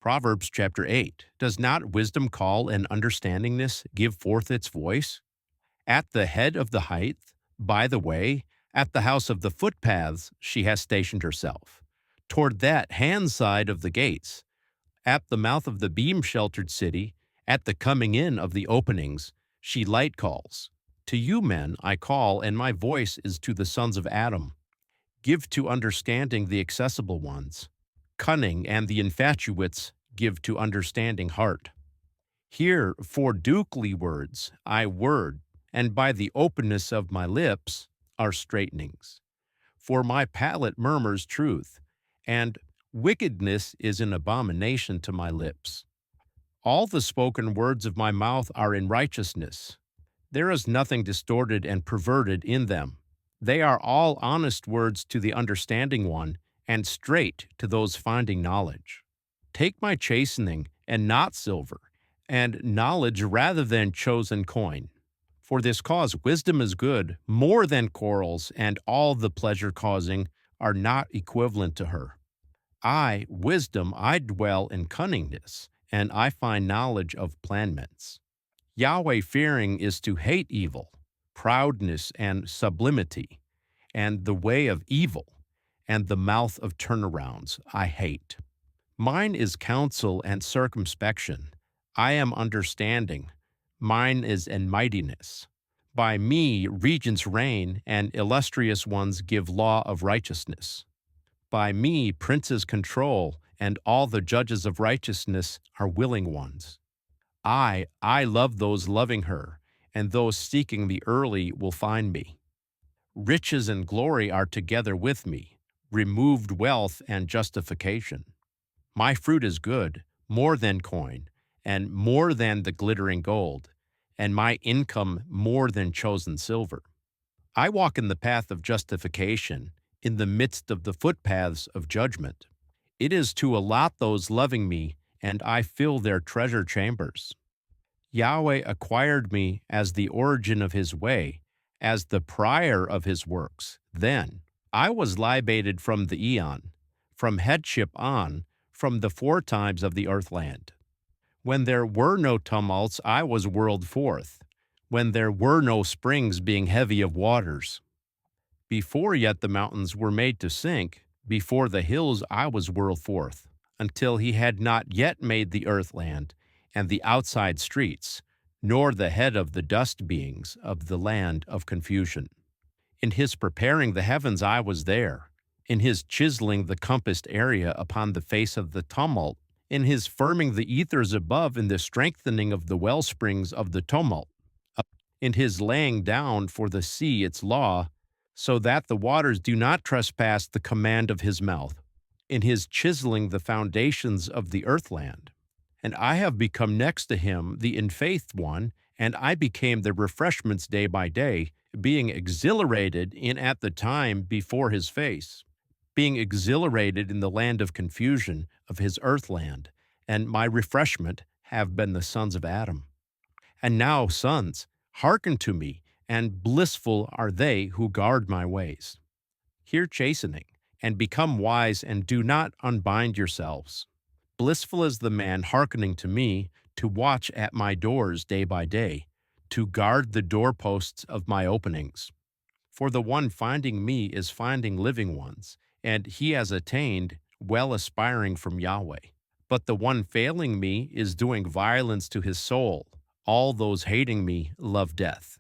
Proverbs chapter 8. Does not wisdom call and understandingness give forth its voice? At the head of the height, by the way, at the house of the footpaths, she has stationed herself. Toward that hand side of the gates, at the mouth of the beam sheltered city, at the coming in of the openings, she light calls. To you, men, I call, and my voice is to the sons of Adam. Give to understanding the accessible ones. Cunning and the infatuates give to understanding heart. Here, for dukely words, I word, and by the openness of my lips are straightenings. For my palate murmurs truth, and wickedness is an abomination to my lips. All the spoken words of my mouth are in righteousness. There is nothing distorted and perverted in them. They are all honest words to the understanding one, and straight to those finding knowledge. Take my chastening, and not silver, and knowledge rather than chosen coin. For this cause wisdom is good, more than corals, and all the pleasure-causing are not equivalent to her. I, wisdom, I dwell in cunningness, and I find knowledge of planments. Yahweh fearing is to hate evil, proudness and sublimity, and the way of evil, and the mouth of turnarounds I hate. Mine is counsel and circumspection. I am understanding. Mine is in mightiness. By me regents reign, and illustrious ones give law of righteousness. By me princes control, and all the judges of righteousness are willing ones. I love those loving her, and those seeking me early will find me. Riches and glory are together with me, removed wealth and justification. My fruit is good, more than coin, and more than the glittering gold, and my income more than chosen silver. I walk in the path of justification, in the midst of the footpaths of judgment. It is to allot those loving me, and I fill their treasure chambers. Yahweh acquired me as the origin of his way, as the prior of his works. Then I was libated from the eon, from headship on, from the foretimes of the earthland. When there were no tumults, I was whirled forth, when there were no springs being heavy of waters. Before yet the mountains were made to sink, before the hills I was whirled forth, until he had not yet made the earthland, and the outside streets, nor the head of the dust beings of the land of confusion. In his preparing the heavens I was there, in his chiseling the compassed area upon the face of the tumult, in his firming the ethers above, in the strengthening of the well springs of the tumult, in his laying down for the sea its law, so that the waters do not trespass the command of his mouth, in his chiseling the foundations of the earthland. And I have become next to him the in-faith one, and I became the refreshments day by day, being exhilarated in at the time before his face, being exhilarated in the land of confusion of his earthland, and my refreshment have been the sons of Adam. And now, sons, hearken to me, and blissful are they who guard my ways. Hear chastening, and become wise, and do not unbind yourselves. Blissful is the man hearkening to me, to watch at my doors day by day, to guard the doorposts of my openings. For the one finding me is finding living ones, and he has attained, well aspiring from Yahweh. But the one failing me is doing violence to his soul. All those hating me love death.